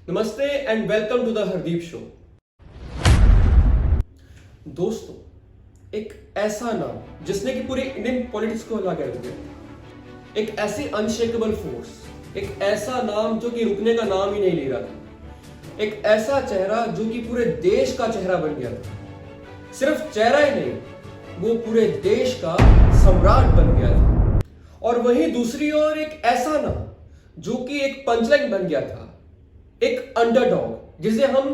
नमस्ते and welcome to the Hardeep show. दोस्तों, एक ऐसा नाम जिसने कि पूरे इंडियन पॉलिटिक्स को हिला कर दिया, एक ऐसी अनशेकेबल फोर्स, एक ऐसा नाम जो कि रुकने का नाम ही नहीं ले रहा था, एक ऐसा चेहरा जो कि पूरे देश का चेहरा बन गया था। सिर्फ चेहरा ही नहीं, वो पूरे देश का सम्राट बन गया था। और वहीं दूसरी ओर एक ऐसा नाम जो कि एक पंचलाइन बन गया था, एक अंडरडॉग जिसे हम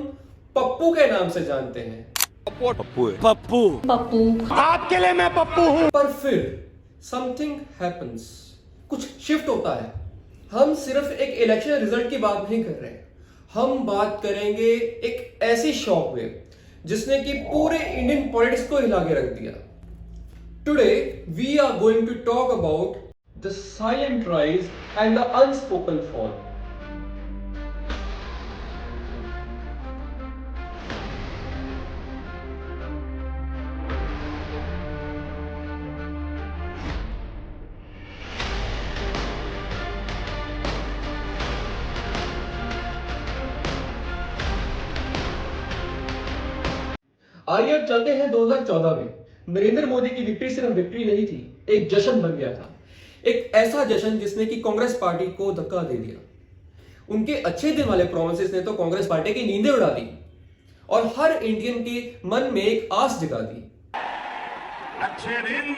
पप्पू के नाम से जानते हैं। पप्पू आपके लिए मैं पप्पू हूं। पर फिर समथिंग हैपेंस, कुछ शिफ्ट होता है। हम सिर्फ एक इलेक्शन रिजल्ट की बात नहीं कर रहे, हम बात करेंगे एक ऐसी शॉक वेव जिसने कि पूरे इंडियन पॉलिटिक्स को हिला के रख दिया। Today we are going to talk about the silent rise and the unspoken fall. आइए अब चलते हैं 2014 में। नरेंद्र मोदी की विक्ट्री सिर्फ विक्ट्री नहीं थी, एक जश्न बन गया था। एक ऐसा जश्न जिसने कि कांग्रेस पार्टी को धक्का दे दिया। उनके अच्छे दिन वाले प्रोमिसेस ने तो कांग्रेस पार्टी की नींदें उड़ा दी और हर इंडियन के मन में एक आस जगा दी। अच्छे दिन।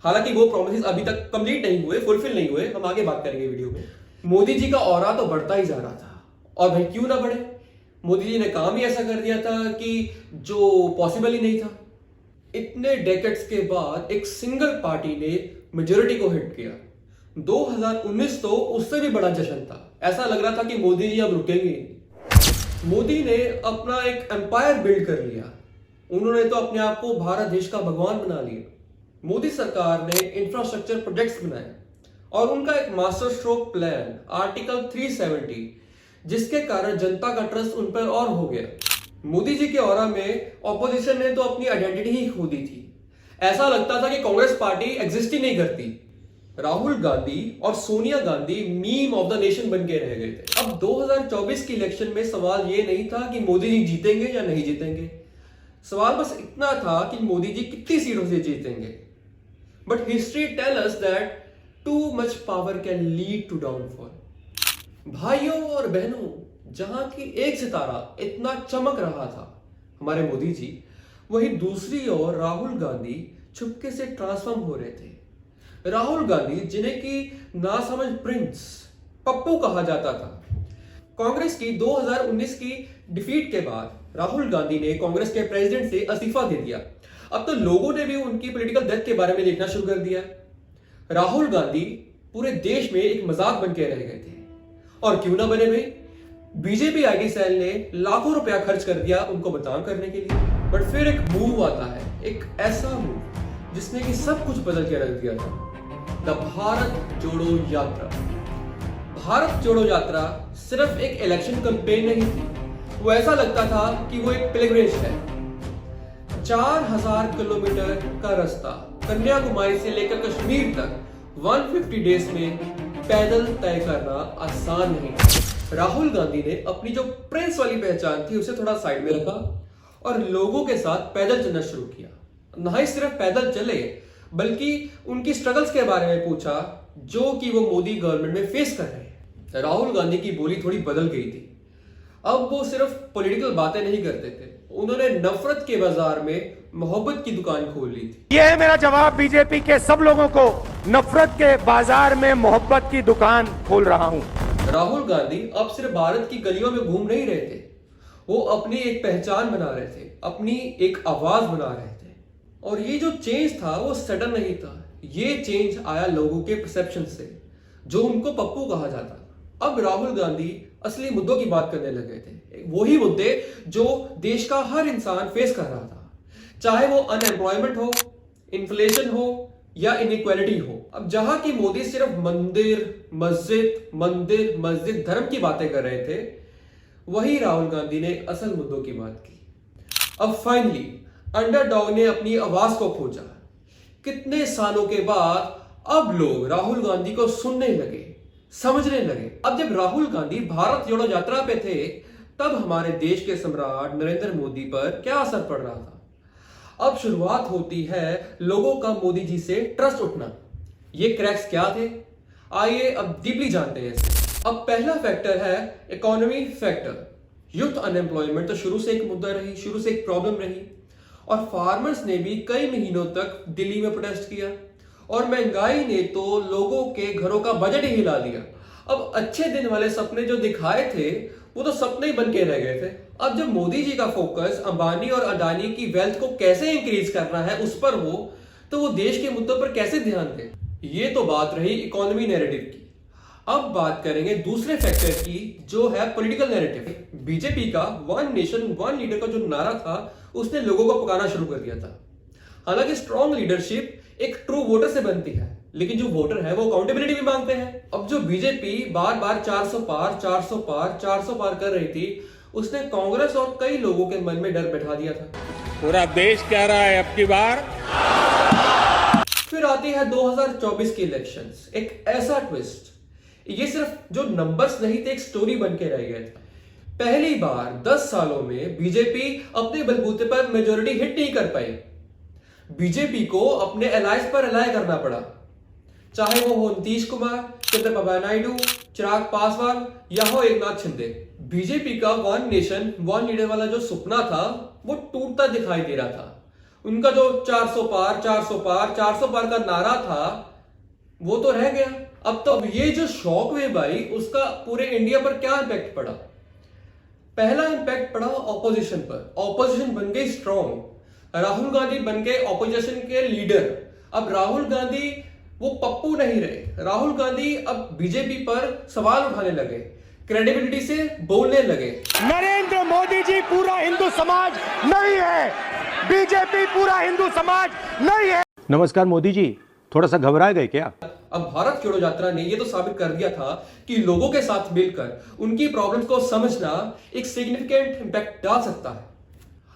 हालांकि वो प्रोमिसेस अभी तक कंप्लीट नहीं हुए, फुलफिल नहीं हुए, हम आगे बात करेंगे वीडियो में। मोदी जी का ऑरा तो बढ़ता ही जा रहा था, और भाई क्यों ना बढ़े। मोदी जी ने काम ही ऐसा कर दिया था कि जो पॉसिबल ही नहीं था। इतने डेकेड्स के बाद एक सिंगल पार्टी ने मेजोरिटी को हिट किया। 2019 तो उससे भी बड़ा जश्न था। ऐसा लग रहा था कि मोदी जी अब रुकेंगे। मोदी ने अपना एक एम्पायर बिल्ड कर लिया। उन्होंने तो अपने आप को भारत देश का भगवान बना लिया। मोदी सरकार ने इंफ्रास्ट्रक्चर प्रोजेक्ट्स बनाए और उनका एक मास्टर स्ट्रोक प्लान, आर्टिकल 370, जिसके कारण जनता का ट्रस्ट उन पर और हो गया। मोदी जी के ऑरा में ऑपोजिशन ने तो अपनी आइडेंटिटी ही खो दी थी। ऐसा लगता था कि कांग्रेस पार्टी एग्जिस्ट ही नहीं करती। राहुल गांधी और Sonia Gandhi meme of the nation बन के रह गए थे। अब 2024 की इलेक्शन में सवाल ये नहीं था कि मोदी जी जीतेंगे या नहीं जीतेंगे, सवाल बस इतना था कि मोदी जी कितनी सीटों से जीतेंगे। But history tell us that too much power can lead to downfall. भाइयों और बहनों, जहां की एक सितारा इतना चमक रहा था, हमारे मोदी जी, वहीं दूसरी ओर राहुल गांधी चुपके से ट्रांसफॉर्म हो रहे थे। राहुल गांधी, जिन्हें की नासमझ प्रिंस, पप्पू कहा जाता था। कांग्रेस की 2019 की डिफीट के बाद राहुल गांधी ने कांग्रेस के प्रेसिडेंट से इस्तीफा दे दिया। अब तो लोगों ने भी उनकी पॉलिटिकल डेथ के बारे में लिखना शुरू कर दिया। राहुल गांधी पूरे देश में एक मजाक बन के रह गए थे। और क्यों ना बने भाई, बीजेपी आईटी सेल ने लाखों रुपया खर्च कर दिया उनको बदनाम करने के लिए। बट फिर एक मूव आता है, एक ऐसा मूव जिसने कि सब कुछ बदल के रख दिया था, द भारत जोड़ो यात्रा। भारत जोड़ो यात्रा सिर्फ एक इलेक्शन कैंपेन नहीं थी, वो ऐसा लगता था कि वो एक पिलग्रिमेज है। 4000 किलोमीटर का रास्ता कन्याकुमारी से लेकर कश्मीर तक 150 डेज में पैदल तय करना आसान नहीं। राहुल गांधी ने अपनी जो प्रिंस वाली पहचान थी उसे थोड़ा साइड में रखा और लोगों के साथ पैदल चलना शुरू किया। ना ही सिर्फ पैदल चले, बल्कि उनकी स्ट्रगल्स के बारे में पूछा जो कि वो मोदी गवर्नमेंट में फेस कर रहे हैं। राहुल गांधी की बोली थोड़ी बदल गई थी। अब वो सिर्फ पॉलिटिकल बातें नहीं करते थे, उन्होंने नफरत के बाजार में मोहब्बत की दुकान खोल ली थी। यह है मेरा जवाब बीजेपी के सब लोगों को, नफरत के बाजार में मोहब्बत की दुकान खोल रहा हूं। राहुल गांधी अब सिर्फ भारत की गलियों में घूम नहीं रहे थे, वो अपनी एक पहचान बना रहे थे, अपनी एक आवाज बना रहे थे। और ये जो चेंज था वो सडन नहीं था, ये चेंज आया लोगों के परसेप्शन से, जो उनको पप्पू कहा जाता था। अब राहुल गांधी असली मुद्दों की बात करने लगे थे, वही मुद्दे जो देश का हर इंसान फेस कर रहा था, चाहे वो अनएम्प्लॉयमेंट हो, इन्फ्लेशन हो या इनइक्वालिटी हो। अब जहां की मोदी सिर्फ मंदिर मस्जिद धर्म की बातें कर रहे थे, वही राहुल गांधी ने असल मुद्दों की बात की। अब फाइनली अंडरडॉग ने अपनी आवाज को खोजा। कितने सालों के बाद अब लोग राहुल गांधी को सुनने लगे। समझने लगे। अब जब राहुल गांधी भारत जोड़ो यात्रा पे थे, तब हमारे देश के सम्राट नरेंद्र मोदी पर क्या असर पड़ रहा था। अब शुरुआत होती है लोगों का मोदी जी से ट्रस्ट उठना। ये क्रैक्स क्या थे, आइए अब डीपली जानते हैं इसे। अब पहला फैक्टर है इकोनॉमी फैक्टर। यूथ अनएम्प्लॉयमेंट तो शुरू से एक मुद्दा रही, शुरू से एक प्रॉब्लम रही, और फार्मर्स ने भी कई महीनों तक दिल्ली में प्रोटेस्ट किया, और महंगाई ने तो लोगों के घरों का बजट ही हिला दिया। अब अच्छे दिन वाले सपने जो दिखाए थे वो तो सपने ही बन के रह गए थे। अब जब मोदी जी का फोकस अंबानी और अडानी की वेल्थ को कैसे इंक्रीज करना है उस पर हो, तो वो देश के मुद्दों पर कैसे ध्यान दें। ये तो बात रही इकोनॉमी नैरेटिव की। अब बात करेंगे दूसरे फैक्टर की, जो है पॉलिटिकल नैरेटिव। बीजेपी का वन नेशन वन लीडर का जो नारा था, उसने लोगों को पकाना शुरू कर दिया था। हालांकि स्ट्रॉन्ग लीडरशिप एक ट्रू वोटर से बनती है, लेकिन जो वोटर है वो अकाउंटेबिलिटी भी मांगते हैं। अब जो बीजेपी बार बार 400 पार 400 पार 400 पार कर रही थी, उसने कांग्रेस और कई लोगों के मन में डर बैठा दिया था। पूरा देश कह रहा है अब की बार। फिर आती है 2024 की इलेक्शंस, एक ऐसा ट्विस्ट। ये सिर्फ जो नंबर्स नहीं थे, एक स्टोरी बन के रह गए थे। पहली बार 10 सालों में बीजेपी अपने बलबूते पर मेजोरिटी हिट नहीं कर पाई। बीजेपी को अपने एलायंस पर रिलाय करना पड़ा, चाहे वो हो नीतीश कुमार, चंद्रबाबू नायडू, चिराग पासवान या हो एकनाथ शिंदे। बीजेपी का वन नेशन वन लीडर वाला जो सपना था वो टूटता दिखाई दे रहा था। उनका जो 400 पार 400 पार 400 पार का नारा था वो तो रह गया। अब तो ये जो शॉक वेव आई, उसका पूरे इंडिया पर क्या इंपैक्ट पड़ा। पहला इंपैक्ट पड़ा ऑपोजिशन पर। ऑपोजिशन बन गई स्ट्रॉन्ग, राहुल गांधी बन गए ऑपोजिशन के लीडर। अब राहुल गांधी वो पप्पू नहीं रहे, राहुल गांधी अब बीजेपी पर सवाल उठाने लगे, क्रेडिबिलिटी से बोलने लगे। नरेंद्र मोदी जी पूरा हिंदू समाज नहीं है, बीजेपी पूरा हिंदू समाज नहीं है। नमस्कार मोदी जी, थोड़ा सा घबरा गए क्या? अब भारत जोड़ो यात्रा ने ये तो साबित कर दिया था कि लोगों के साथ मिलकर उनकी प्रॉब्लम्स को समझना एक सिग्निफिकेंट इंपैक्ट डाल सकता है।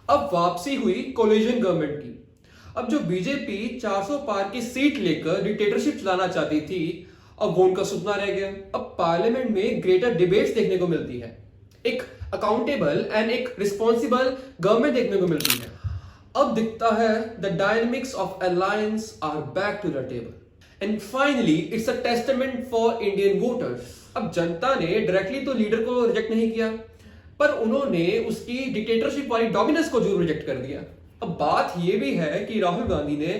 अब वापसी हुई कोलिजन गवर्नमेंट की। अब जो बीजेपी 400 पार की सीट लेकर डिक्टेटरशिप चलाना चाहती थी, अब वो उनका सपना रह गया। अब पार्लियामेंट में ग्रेटर डिबेट्स देखने को मिलती है, एक अकाउंटेबल एंड एक रिस्पॉन्सिबल गवर्नमेंट देखने को मिलती है। अब दिखता है the dynamics of alliance are back to the table and finally it's a testament for Indian voters. अब जनता ने डायरेक्टली तो लीडर को रिजेक्ट नहीं किया, पर उन्होंने उसकी डिक्टेटरशिप वाली डोमिनेंस को जरूर रिजेक्ट कर दिया। अब बात यह भी है कि राहुल गांधी ने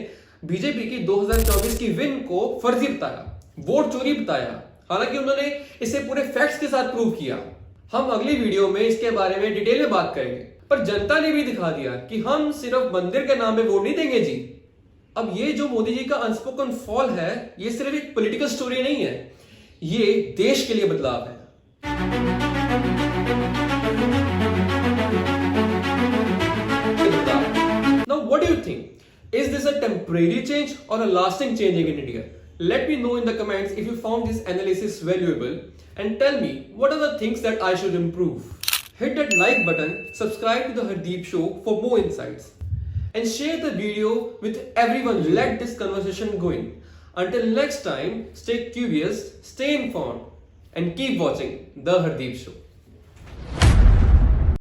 बीजेपी की 2024 की विन को फर्जी बताया, वोट चोरी बताया। हालांकि उन्होंने इसे पूरे फैक्ट्स के साथ प्रूव किया। हम अगली वीडियो में इसके बारे में डिटेल में बात करेंगे, पर जनता ने भी दिखा दिया कि हम सिर्फ मंदिर के नाम पे वोट नहीं देंगे जी। अब ये जो मोदी जी का अनस्पोकन फॉल है, ये सिर्फ एक पॉलिटिकल स्टोरी नहीं है, ये देश के लिए बदलाव है। Now, what do you think? Is this a temporary change or a lasting change in India? Let me know in the comments if you found this analysis valuable, and tell me what are the things that I should improve. Hit that like button, subscribe to the Hardeep Show for more insights, and share the video with everyone. Let this conversation going. Until next time, stay curious, stay informed, and keep watching The Hardeep Show.